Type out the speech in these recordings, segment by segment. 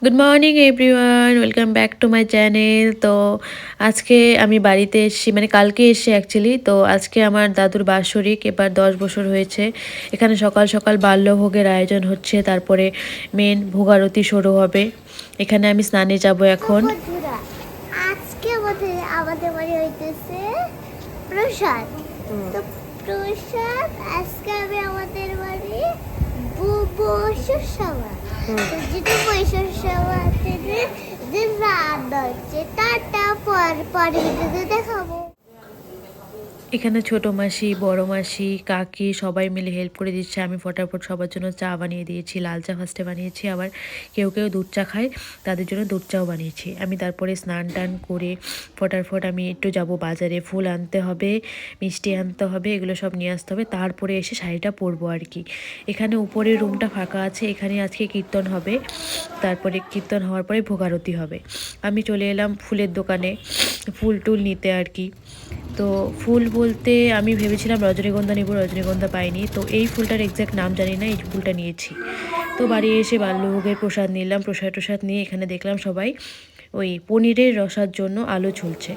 Good morning everyone, welcome back to my channel. তো আজকে আমি বাড়িতে এসেছি, মানে কালকে এসেছি অ্যাকচুয়ালি। তো আজকে আমার দাদুর বাৎসরিক, এবার 10 বছর হয়েছে। এখানে সকাল সকাল বাল্যভোগের আয়োজন হচ্ছে, তারপরে মেন ভোগারতি শুরু হবে। এখানে আমি স্নানে যাব এখন। আজকে আমাদের বাড়ি হইতেছে প্রসাদ। তো প্রসাদ আজকে আমি আমাদের বাড়ি বৈশাখ সভা, তো যেটা বৈশাখ সভাতে যে রান্না হচ্ছে তারটা পরে ভিডিওতে দেখাবো। এখানে ছোট মাসি, বড় মাসি, কাকি সবাই মিলে হেল্প করে দিচ্ছে। আমি ফটাফট সবার জন্য চা বানিয়ে দিয়েছি। লাল চা ফার্স্টে বানিয়েছি, আবার কেউ কেউ দুধ চা খায়, তাদের জন্য দুধ চাও বানিয়েছি। আমি তারপরে স্নান টান করে ফটাফট আমি একটু যাব বাজারে। ফুল আনতে হবে, মিষ্টি আনতে হবে, এগুলো সব নিয়ে আসতে হবে। তারপরে এসে শাড়িটা পরবো আর কি। এখানে উপরের রুমটা ফাঁকা আছে, এখানে আজকে কীর্তন হবে। তারপরে কীর্তন হওয়ার পরে ভোগারতি হবে। আমি চলে এলাম ফুলের দোকানে ফুল টুল নিতে আর কি। তো ফুল বলতে আমি ভেবেছিলাম রজনীগন্ধা নেব, রজনীগন্ধা পাইনি। তো এই ফুলটার এক্স্যাক্ট নাম জানি না, এই ফুলটা নিয়েছি। তো বাড়ি এসে বাল্যভোগের প্রসাদ নিলাম। প্রসাদ নিয়ে এখানে দেখলাম সবাই ওই পনিরের রসার জন্য আলো ঝুলছে।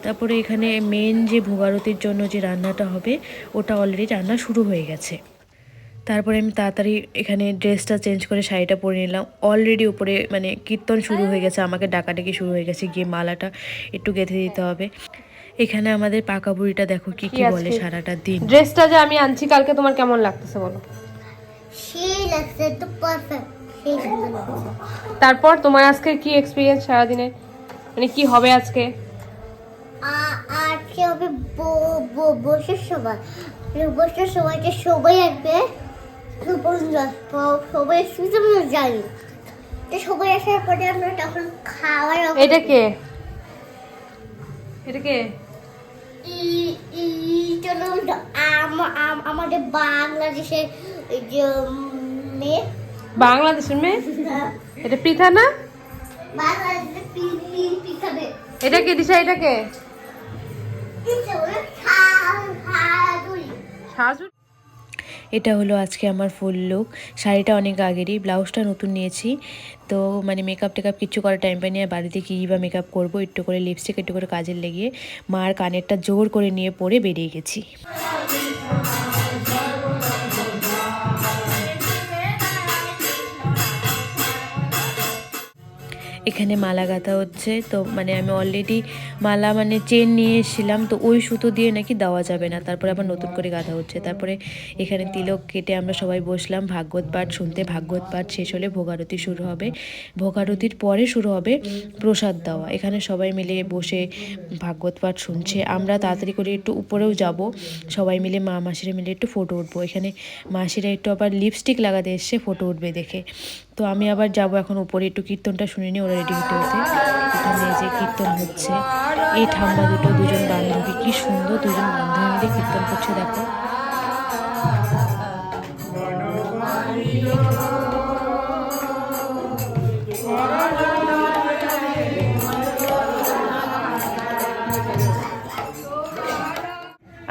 তারপরে এখানে মেন যে ভোগারতির জন্য যে রান্নাটা হবে, ওটা অলরেডি রান্না শুরু হয়ে গেছে। তারপরে আমি তাড়াতাড়ি এখানে ড্রেসটা চেঞ্জ করে শাড়িটা পরে নিলাম। অলরেডি উপরে মানে কীর্তন শুরু হয়ে গেছে, আমাকে ডাকাডাকি শুরু হয়ে গেছে, গিয়ে মালাটা একটু গেঁথে দিতে হবে। এখানে আমাদের পাকা বুড়িটা দেখো কি কি বলে সারাটা দিন। ড্রেসটা যে আমি আনছি কালকে, তোমার কেমন লাগতেছে বলো? সেই লাগছে, তো পারফেক্ট, সেই সুন্দর লাগছে। তারপর তোমার আজকে কি এক্সপিরিয়েন্স সারাদিনে, মানে কি হবে আজকে? আজকে হবে বসে সবাই, বসে সবাইকে সবাই আসবে। সবাই শুনতে আমরা জানি, তো সবাই আসার পরে আমরা তখন খাওয়ার। এটা কে? এটা কে? আমাদের বাংলাদেশের যে মেয়ে, বাংলাদেশের মেয়ে? এটা পৃথা না? বাংলাদেশের পিঠাবে। এটা কে দিশা? এটা কে? সাজু। এটা হলো আজকে আমার ফুল লুক। শাড়িটা অনেক আগেরই, ব্লাউজটা নতুন নিয়েছি। তো মানে মেকআপ টেকআপ কিছু করার টাইম পাইনি, আর বাড়িতে কী বা মেকআপ করবো। একটু করে লিপস্টিক, একটু করে কাজের লেগে মার কানেরটা জোর করে নিয়ে পরে বেরিয়ে গেছি। এখানে মালা গাঁথা হচ্ছে। তো মানে আমি অলরেডি মালা মানে চেন নিয়ে এসেছিলাম, তো ওই সুতো দিয়ে নাকি দেওয়া যাবে না, তারপরে আবার নতুন করে গাঁথা হচ্ছে। তারপরে এখানে তিলক কেটে আমরা সবাই বসলাম ভাগবত পাঠ শুনতে। ভাগবত পাঠ শেষ হলে ভোগারতি শুরু হবে। ভোগারতির পরে শুরু হবে প্রসাদ দেওয়া। এখানে সবাই মিলে বসে ভাগবত পাঠ শুনছে। আমরা তাড়াতাড়ি করে একটু উপরেও যাব, সবাই মিলে মা মাসিরা মিলে একটু ফটো উঠবো। এখানে মাসিরা একটু আবার লিপস্টিক লাগাতে এসছে ফটো উঠবে দেখে। তো আমি আবার যাব এখন উপরে, একটু কীর্তনটা শুনে নিই, ওরা রেডি হতে হতে। এখানে যে কীর্তন হচ্ছে, এই ঠাম্মা দুটো দুজন বান্ধবী, কি সুন্দর দুজন বান্ধবী মিলে কীর্তন করছে দেখো।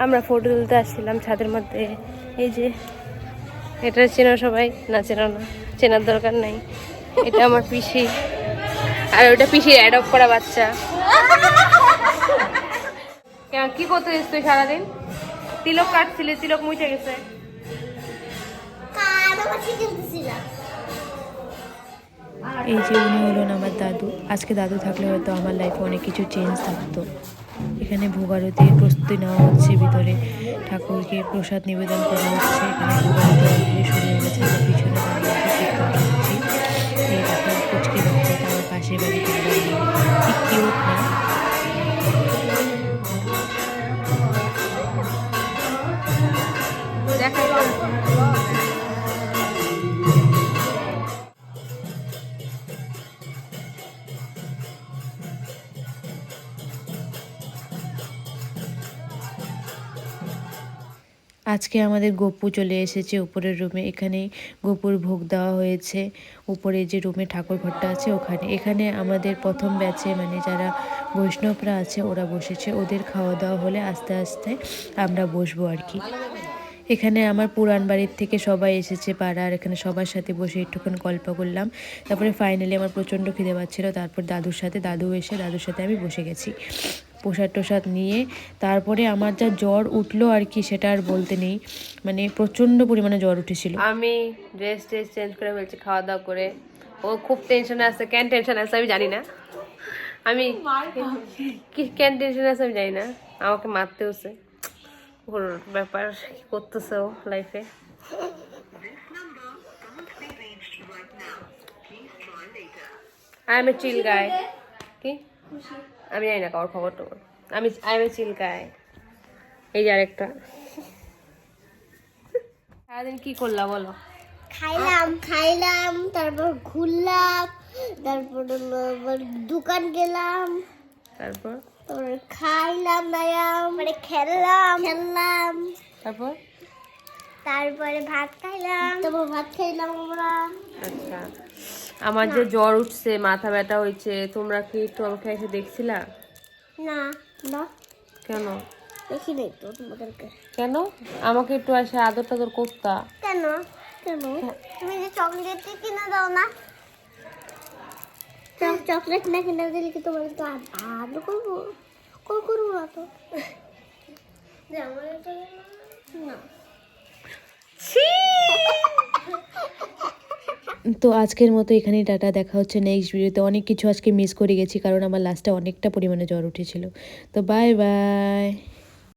আমরা ফটো তুলতে আসছিলাম ছাদের মধ্যে। এই যে এটা চেনো সবাই? না চেনো না, চেনার দরকার নাই। এটা আমার পিসি, আর ওটা পিসির অ্যাডপ্ট করা বাচ্চা। কি করতে গেছিস তুই সারাদিন? তিলক কাটছিলি, তিলক মুছে গেছে। এই যে উনি হলেন আমার দাদু। আজকে দাদু থাকলে হয়তো আমার লাইফে অনেক কিছু চেঞ্জ থাকতো। এখানে ভোগারতির প্রস্তুতি নেওয়া হচ্ছে, ভিতরে ঠাকুরকে প্রসাদ নিবেদন করা হচ্ছে। এখানে ভোগারতি অলরেডি শুরু হয়ে গেছে। আমার পিছনে দাঁড়িয়ে কীর্তন শুনছি। এই দেখো কুচকে বাচ্চাটা আমার পাশের বাড়িতে দাঁড়িয়ে, কি কিউট না। দেখা আজকে আমাদের গপু চলে এসেছে উপরের রুমে। এখানে গপুর ভোগ দেওয়া হয়েছে। উপরে যে রুমে ঠাকুর ঘরটা আছে ওখানে। এখানে আমাদের প্রথম ব্যাচে মানে যারা বৈষ্ণবরা আছে ওরা বসেছে। ওদের খাওয়া দাওয়া হলে আস্তে আস্তে আমরা বসবো আর কি। এখানে আমার পুরান বাড়ির থেকে সবাই এসেছে পাড়ার, এখানে সবার সাথে বসে একটুক্ষণ গল্প করলাম। তারপরে ফাইনালি আমার প্রচণ্ড খিদে পাচ্ছিল, তারপর দাদুর সাথে দাদুর সাথে আমি বসে গেছি প্রসাদ টোসাদ নিয়ে। তারপরে আমার যা জ্বর উঠলো আর কি সেটা আর বলতে নেই, মানে প্রচণ্ড পরিমাণে জ্বর উঠেছিল। আমি ড্রেস চেঞ্জ করে ফেলছি খাওয়া দাওয়া করে। ও খুব টেনশনে আছে, কেন টেনশন আছে আমি জানি না, আমি কি কেন টেনশন আছে আমি জানি না, আমাকে মারতে হচ্ছে, ওর ব্যাপার কি করতেছে ও লাইফে। আই এম এ চিল গাই। কি আমি জানি না কারোর খবর টবর, আই এম এ চিল গাই। এই যে আরেকটা। সারাদিন কি করলা বলো? খাইলাম তারপর ঘুরলাম, তারপর আবার দোকান গেলাম, তারপর খাইলাম দাইলাম, মানে খেললাম তারপরে ভাত খাইলাম আমরা। আচ্ছা, আমার যে জ্বর উঠছে, মাথা ব্যথা হয়েছে, তোমরা কি একটু আমাকে এসে দেখছিলা? না না কেন? দেখি নাই তো তোমাদেরকে। কেন আমাকে একটু এসে আদর টাদর করতা? কেন কেন তুমি যে চকলেট কিনে দাও না, চকলেট না কিনে দিলে কি তোমার তো আদর করবো? করবো না তো। না তো আজকের মতো এখানেই টাটা, দেখা হচ্ছে নেক্সট ভিডিওতে। অনেক কিছু আজকে মিস করে গেছি কারণ আমার লাস্টে অনেকটা পরিমাণে জ্বর উঠেছিল। তো বাই বাই।